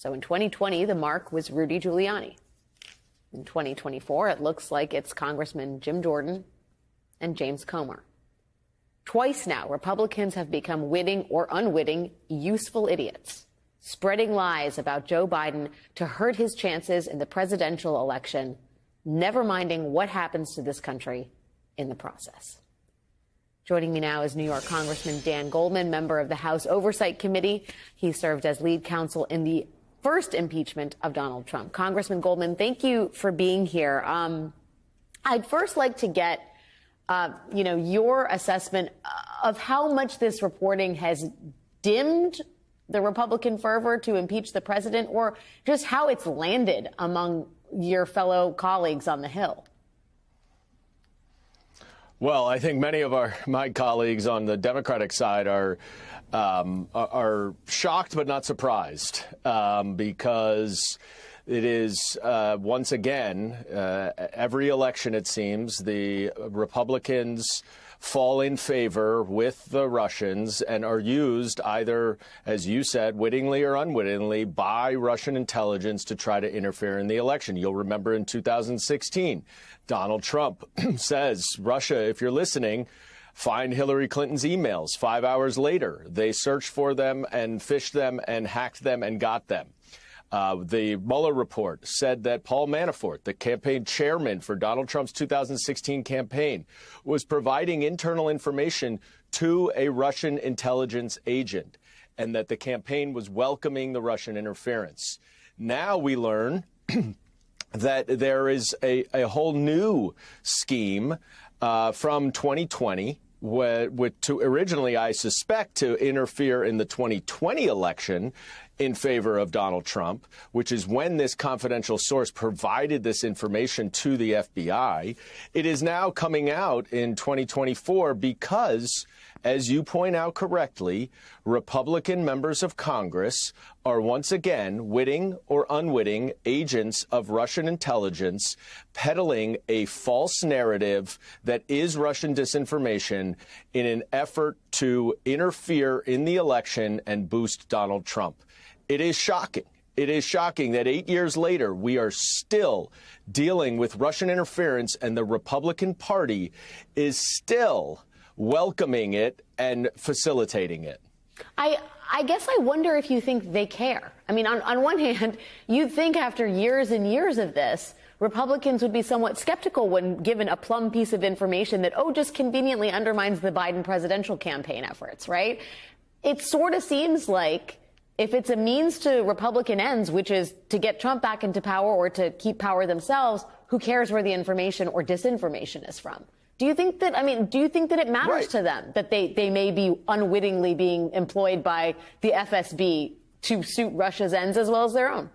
So in 2020, the mark was Rudy Giuliani. In 2024, it looks like it's Congressman Jim Jordan and James Comer. Twice now, Republicans have become witting or unwitting useful idiots, spreading lies about Joe Biden to hurt his chances in the presidential election, never minding what happens to this country in the process. Joining me now is New York Congressman Dan Goldman, member of the House Oversight Committee. He served as lead counsel in the first impeachment of Donald Trump. Congressman Goldman, thank you for being here. I'd first like to get your assessment of how much this reporting has dimmed the Republican fervor to impeach the president, or just how it's landed among your fellow colleagues on the Hill. Well, I think many of my colleagues on the Democratic side are shocked but not surprised, because it is, once again, every election, it seems, the Republicans fall in favor with the Russians and are used either, as you said, wittingly or unwittingly by Russian intelligence to try to interfere in the election. You'll remember in 2016, Donald Trump says, Russia, if you're listening, find Hillary Clinton's emails. 5 hours later, they searched for them and fished them and hacked them and got them. The Mueller report said that Paul Manafort, the campaign chairman for Donald Trump's 2016 campaign, was providing internal information to a Russian intelligence agent, and that the campaign was welcoming the Russian interference. Now we learn that there is a whole new scheme from 2020, to originally, I suspect, to interfere in the 2020 election in favor of Donald Trump, which is when this confidential source provided this information to the FBI. It is now coming out in 2024 because, as you point out correctly, Republican members of Congress are once again witting or unwitting agents of Russian intelligence peddling a false narrative that is Russian disinformation in an effort to interfere in the election and boost Donald Trump. It is shocking. It is shocking that 8 years later, we are still dealing with Russian interference, and the Republican Party is still welcoming it and facilitating it. I guess I wonder if you think they care. I mean, on one hand, you'd think after years and years of this, Republicans would be somewhat skeptical when given a plum piece of information that, just conveniently undermines the Biden presidential campaign efforts, right? It sort of seems like if it's a means to Republican ends, which is to get Trump back into power or to keep power themselves, who cares where the information or disinformation is from? Do you think that it matters to them that they may be unwittingly being employed by the FSB to suit Russia's ends as well as their own?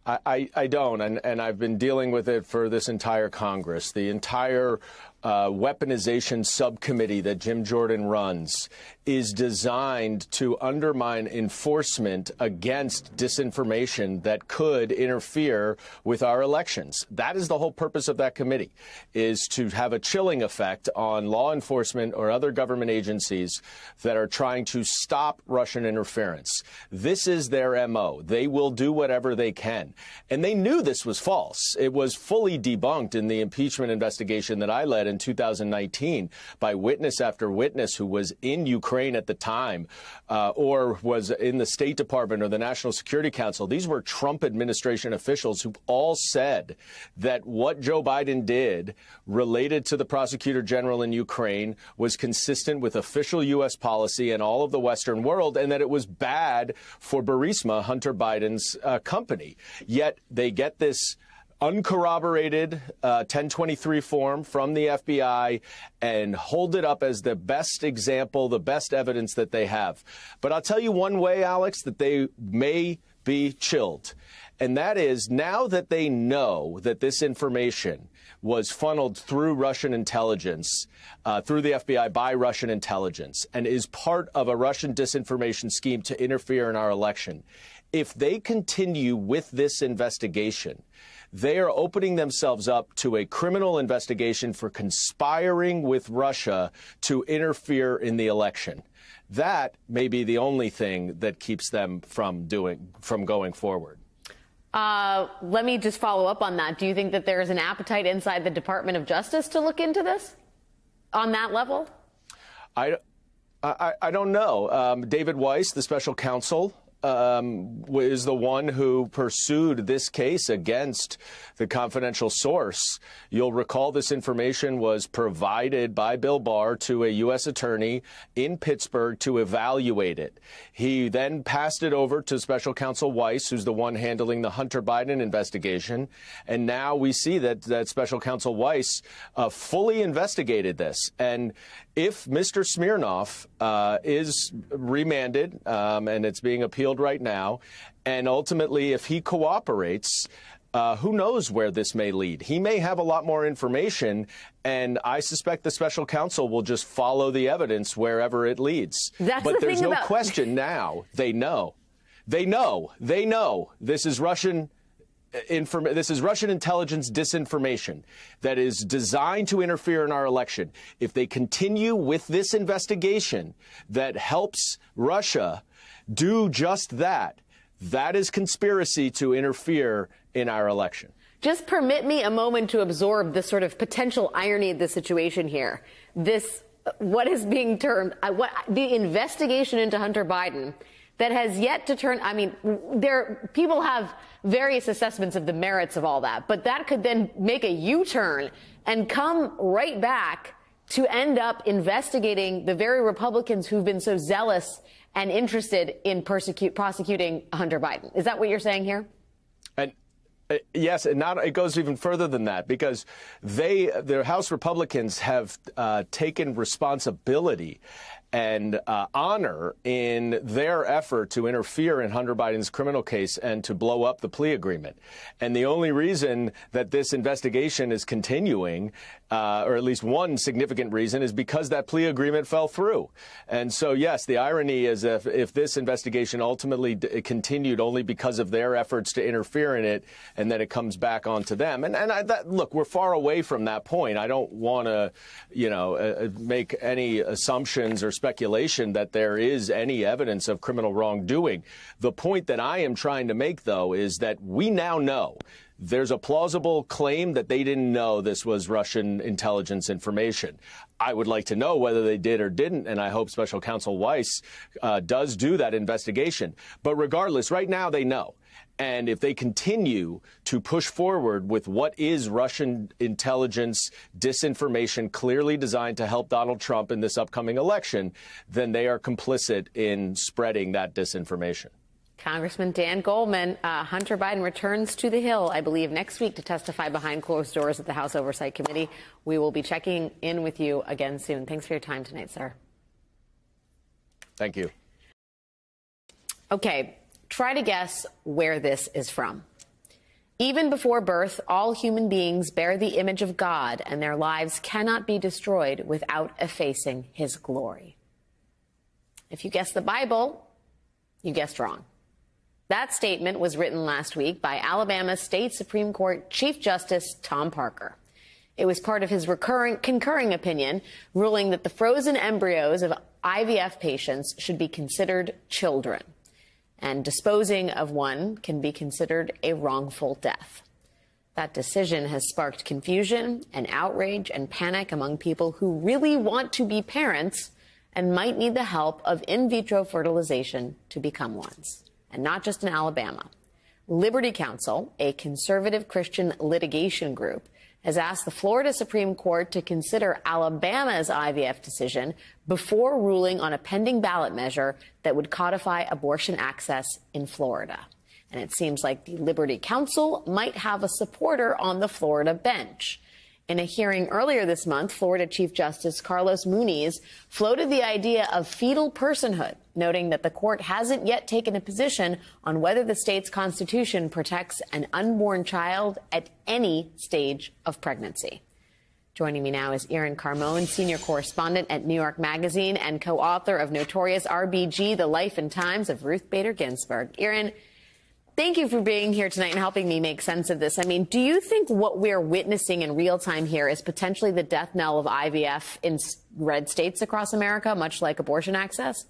I don't, and I've been dealing with it for this entire Congress. The entire weaponization subcommittee that Jim Jordan runs is designed to undermine enforcement against disinformation that could interfere with our elections. That is the whole purpose of that committee, is to have a chilling effect on law enforcement or other government agencies that are trying to stop Russian interference. This is their MO. They will do whatever they can. And they knew this was false. It was fully debunked in the impeachment investigation that I led in 2019 by witness after witness who was in Ukraine at the time or was in the State Department or the National Security Council. These were Trump administration officials who all said that what Joe Biden did related to the prosecutor general in Ukraine was consistent with official U.S. policy and all of the Western world, and that it was bad for Burisma, Hunter Biden's company. Yet they get this uncorroborated 1023 form from the FBI and hold it up as the best example, the best evidence that they have. But I'll tell you one way, Alex, that they may be chilled. And that is, now that they know that this information was funneled through Russian intelligence, through the FBI by Russian intelligence, and is part of a Russian disinformation scheme to interfere in our election, if they continue with this investigation, they are opening themselves up to a criminal investigation for conspiring with Russia to interfere in the election. That may be the only thing that keeps them from going forward. Let me just follow up on that. Do you think that there is an appetite inside the Department of Justice to look into this on that level? I don't know. David Weiss, the special counsel, is the one who pursued this case against the confidential source. You'll recall this information was provided by Bill Barr to a U.S. attorney in Pittsburgh to evaluate it. He then passed it over to special counsel Weiss, who's the one handling the Hunter Biden investigation. And now we see that special counsel Weiss fully investigated this. And if Mr. Smirnov is remanded, and it's being appealed right now, and ultimately if he cooperates, who knows where this may lead? He may have a lot more information, and I suspect the special counsel will just follow the evidence wherever it leads. But there's no question now. They know. They know. They know. This is Russian intelligence disinformation that is designed to interfere in our election. If they continue with this investigation that helps Russia do just that, that is conspiracy to interfere in our election. Just permit me a moment to absorb the sort of potential irony of the situation here. What is being termed, the investigation into Hunter Biden that has yet to turn, people have various assessments of the merits of all that, but that could then make a U-turn and come right back to end up investigating the very Republicans who've been so zealous and interested in prosecuting Hunter Biden. Is that what you're saying here? And yes, and it goes even further than that, because the House Republicans have taken responsibility and honor in their effort to interfere in Hunter Biden's criminal case and to blow up the plea agreement. And the only reason that this investigation is continuing, or at least one significant reason, is because that plea agreement fell through. And so, yes, the irony is if this investigation ultimately continued only because of their efforts to interfere in it, and then it comes back onto them. Look, we're far away from that point. I don't want to, make any assumptions or speculation that there is any evidence of criminal wrongdoing. The point that I am trying to make, though, is that we now know there's a plausible claim that they didn't know this was Russian intelligence information. I would like to know whether they did or didn't, and I hope Special Counsel Weiss does do that investigation. But regardless, right now they know. And if they continue to push forward with what is Russian intelligence disinformation clearly designed to help Donald Trump in this upcoming election, then they are complicit in spreading that disinformation. Congressman Dan Goldman, Hunter Biden returns to the Hill, I believe, next week to testify behind closed doors at the House Oversight Committee. We will be checking in with you again soon. Thanks for your time tonight, sir. Thank you. Okay, try to guess where this is from. Even before birth, all human beings bear the image of God, and their lives cannot be destroyed without effacing his glory. If you guessed the Bible, you guessed wrong. That statement was written last week by Alabama State Supreme Court Chief Justice Tom Parker. It was part of his concurring opinion, ruling that the frozen embryos of IVF patients should be considered children, and disposing of one can be considered a wrongful death. That decision has sparked confusion and outrage and panic among people who really want to be parents and might need the help of in vitro fertilization to become ones. And not just in Alabama. Liberty Counsel, a conservative Christian litigation group, has asked the Florida Supreme Court to consider Alabama's IVF decision before ruling on a pending ballot measure that would codify abortion access in Florida. And it seems like the Liberty Counsel might have a supporter on the Florida bench. In a hearing earlier this month, Florida Chief Justice Carlos Muniz floated the idea of fetal personhood, noting that the court hasn't yet taken a position on whether the state's constitution protects an unborn child at any stage of pregnancy. Joining me now is Erin Carmone, senior correspondent at New York Magazine and co-author of Notorious RBG, The Life and Times of Ruth Bader Ginsburg. Erin, thank you for being here tonight and helping me make sense of this. I mean, do you think what we're witnessing in real time here is potentially the death knell of IVF in red states across America, much like abortion access?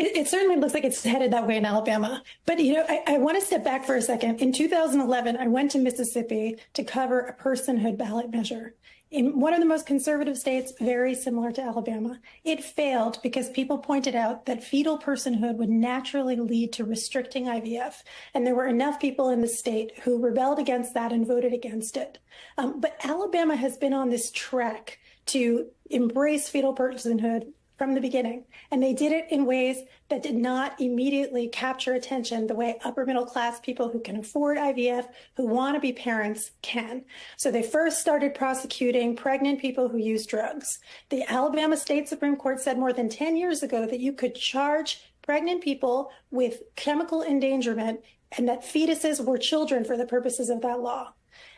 It certainly looks like it's headed that way in Alabama. But, you know, I want to step back for a second. In 2011, I went to Mississippi to cover a personhood ballot measure in one of the most conservative states, very similar to Alabama. It failed because people pointed out that fetal personhood would naturally lead to restricting IVF. And there were enough people in the state who rebelled against that and voted against it. But Alabama has been on this track to embrace fetal personhood from the beginning. And they did it in ways that did not immediately capture attention the way upper middle class people who can afford IVF, who want to be parents, can. So they first started prosecuting pregnant people who use drugs. The Alabama State Supreme Court said more than 10 years ago that you could charge pregnant people with chemical endangerment and that fetuses were children for the purposes of that law.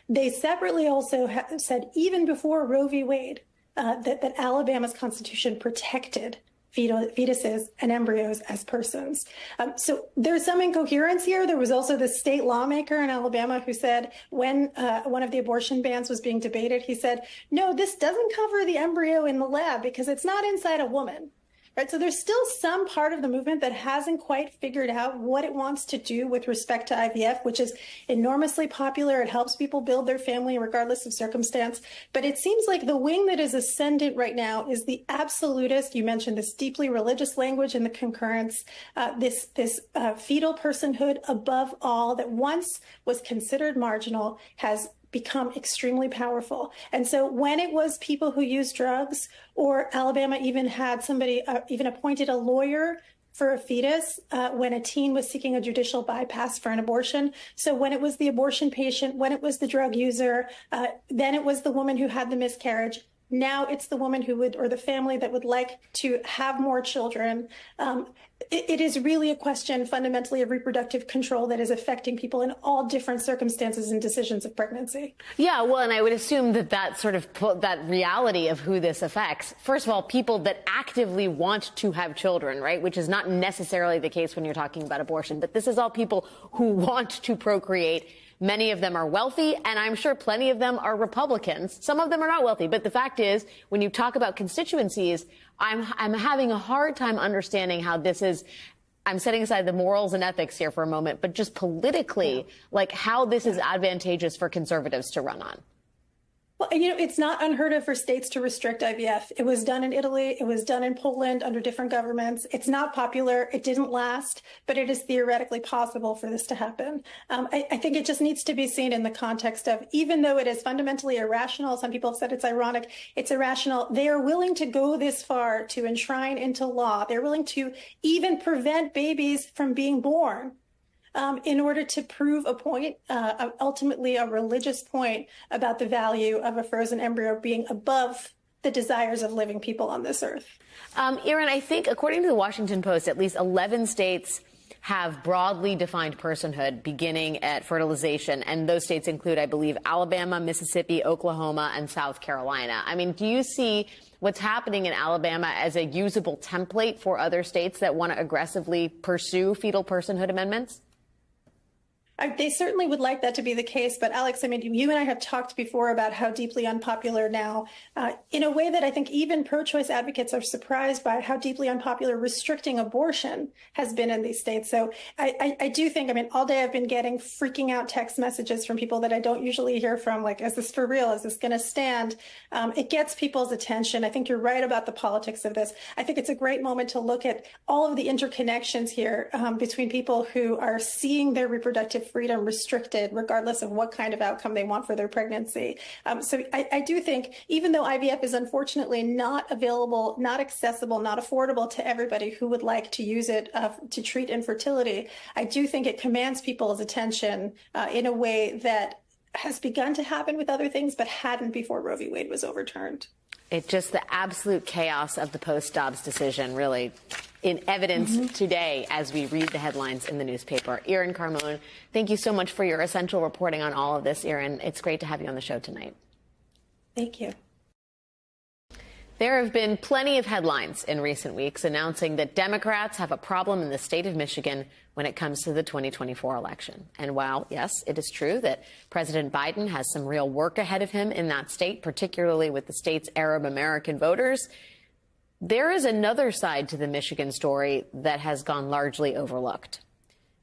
They separately also said, even before Roe v. Wade, that Alabama's constitution protected fetuses and embryos as persons. So there's some incoherence here. There was also the state lawmaker in Alabama who said when one of the abortion bans was being debated, he said, no, this doesn't cover the embryo in the lab because it's not inside a woman. Right. So there's still some part of the movement that hasn't quite figured out what it wants to do with respect to IVF, which is enormously popular. It helps people build their family regardless of circumstance. But it seems like the wing that is ascendant right now is the absolutist. You mentioned this deeply religious language in the concurrence, this fetal personhood above all that once was considered marginal has become extremely powerful. And so when it was people who used drugs, or Alabama even had somebody, even appointed a lawyer for a fetus when a teen was seeking a judicial bypass for an abortion. So when it was the abortion patient, when it was the drug user, then it was the woman who had the miscarriage. Now it's the woman who would, or the family that would like to have more children. It is really a question fundamentally of reproductive control that is affecting people in all different circumstances and decisions of pregnancy. Yeah, well, and I would assume that sort of that reality of who this affects, first of all, people that actively want to have children, right, which is not necessarily the case when you're talking about abortion, but this is all people who want to procreate. Many of them are wealthy, and I'm sure plenty of them are Republicans. Some of them are not wealthy. But the fact is, when you talk about constituencies, I'm having a hard time understanding how this is. I'm setting aside the morals and ethics here for a moment, but just politically, like how this is advantageous for conservatives to run on. Well, you know, it's not unheard of for states to restrict IVF. It was done in Italy. It was done in Poland under different governments. It's not popular. It didn't last, but it is theoretically possible for this to happen. I think it just needs to be seen in the context of, even though it is fundamentally irrational, some people have said it's ironic, it's irrational. They are willing to go this far to enshrine into law. They're willing to even prevent babies from being born. In order to prove a point, ultimately a religious point about the value of a frozen embryo being above the desires of living people on this earth. Erin, I think according to the Washington Post, at least 11 states have broadly defined personhood beginning at fertilization. And those states include, I believe, Alabama, Mississippi, Oklahoma, and South Carolina. I mean, do you see what's happening in Alabama as a usable template for other states that want to aggressively pursue fetal personhood amendments? They certainly would like that to be the case. But Alex, I mean, you and I have talked before about how deeply unpopular now, in a way that I think even pro-choice advocates are surprised by how deeply unpopular restricting abortion has been in these states. So I do think, I mean, all day I've been getting freaking out text messages from people that I don't usually hear from, like, is this for real? Is this going to stand? It gets people's attention. I think you're right about the politics of this. I think it's a great moment to look at all of the interconnections here between people who are seeing their reproductive freedom restricted, regardless of what kind of outcome they want for their pregnancy. So I do think, even though IVF is unfortunately not available, not accessible, not affordable to everybody who would like to use it to treat infertility, I do think it commands people's attention in a way that has begun to happen with other things, but hadn't before Roe v. Wade was overturned. It's just the absolute chaos of the post-Dobbs decision, really, in evidence today as we read the headlines in the newspaper. Irin Carmon, thank you so much for your essential reporting on all of this, Irin. It's great to have you on the show tonight. Thank you. There have been plenty of headlines in recent weeks announcing that Democrats have a problem in the state of Michigan when it comes to the 2024 election. And while, yes, it is true that President Biden has some real work ahead of him in that state, particularly with the state's Arab American voters, there is another side to the Michigan story that has gone largely overlooked.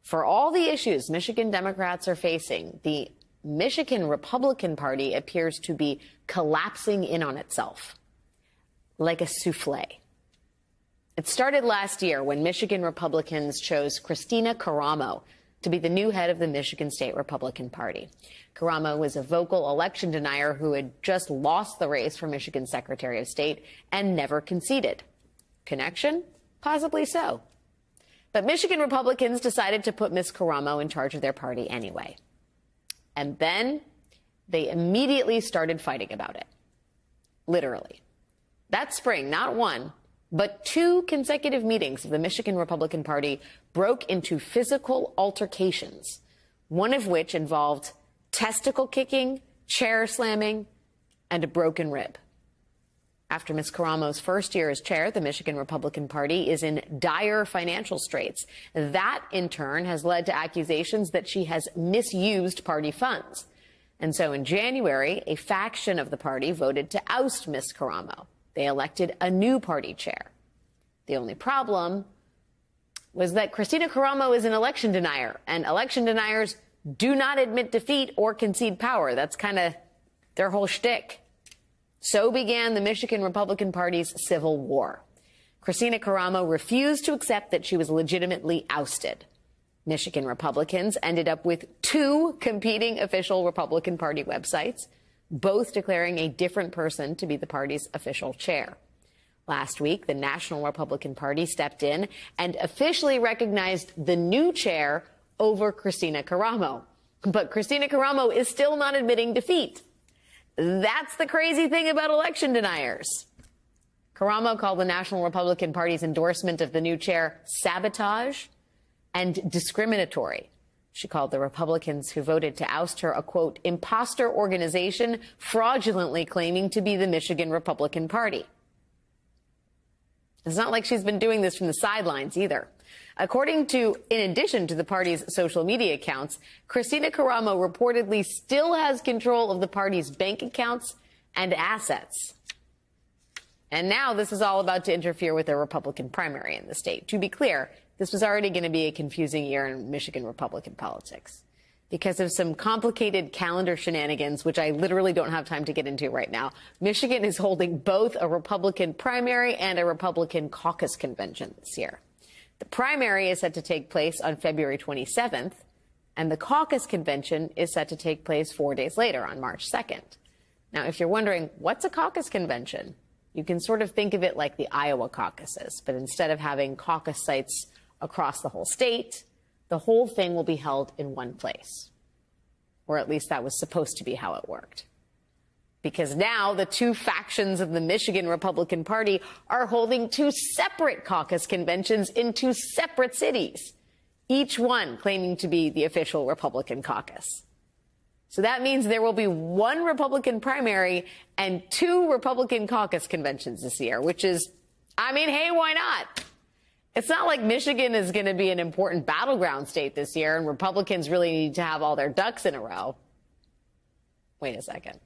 For all the issues Michigan Democrats are facing, the Michigan Republican Party appears to be collapsing in on itself, like a souffle. It started last year when Michigan Republicans chose Kristina Karamo to be the new head of the Michigan State Republican Party. Karamo was a vocal election denier who had just lost the race for Michigan Secretary of State and never conceded. Connection? Possibly so. But Michigan Republicans decided to put Ms. Karamo in charge of their party anyway. And then they immediately started fighting about it. Literally. That spring, not one, but 2 consecutive meetings of the Michigan Republican Party broke into physical altercations, one of which involved testicle kicking, chair slamming, and a broken rib. After Ms. Karamo's first year as chair, the Michigan Republican Party is in dire financial straits. That, in turn, has led to accusations that she has misused party funds. And so in January, a faction of the party voted to oust Ms. Karamo. They elected a new party chair. The only problem was that Kristina Karamo is an election denier, and election deniers do not admit defeat or concede power. That's kind of their whole shtick. So began the Michigan Republican Party's civil war. Kristina Karamo refused to accept that she was legitimately ousted. Michigan Republicans ended up with 2 competing official Republican Party websites, both declaring a different person to be the party's official chair. Last week, the National Republican Party stepped in and officially recognized the new chair over Kristina Karamo. But Kristina Karamo is still not admitting defeat. That's the crazy thing about election deniers. Karamo called the National Republican Party's endorsement of the new chair sabotage and discriminatory. She called the Republicans who voted to oust her a, quote, imposter organization fraudulently claiming to be the Michigan Republican Party. It's not like she's been doing this from the sidelines either. In addition to the party's social media accounts, Kristina Karamo reportedly still has control of the party's bank accounts and assets. And now this is all about to interfere with the Republican primary in the state. To be clear, this was already going to be a confusing year in Michigan Republican politics because of some complicated calendar shenanigans, which I literally don't have time to get into right now. Michigan is holding both a Republican primary and a Republican caucus convention this year. The primary is set to take place on February 27th, and the caucus convention is set to take place 4 days later on March 2nd. Now, if you're wondering, what's a caucus convention? You can sort of think of it like the Iowa caucuses, but instead of having caucus sites across the whole state, the whole thing will be held in one place. Or at least that was supposed to be how it worked. Because now the 2 factions of the Michigan Republican Party are holding 2 separate caucus conventions in 2 separate cities, each one claiming to be the official Republican caucus. So that means there will be 1 Republican primary and 2 Republican caucus conventions this year, which is, I mean, hey, why not? It's not like Michigan is going to be an important battleground state this year and Republicans really need to have all their ducks in a row. Wait a second.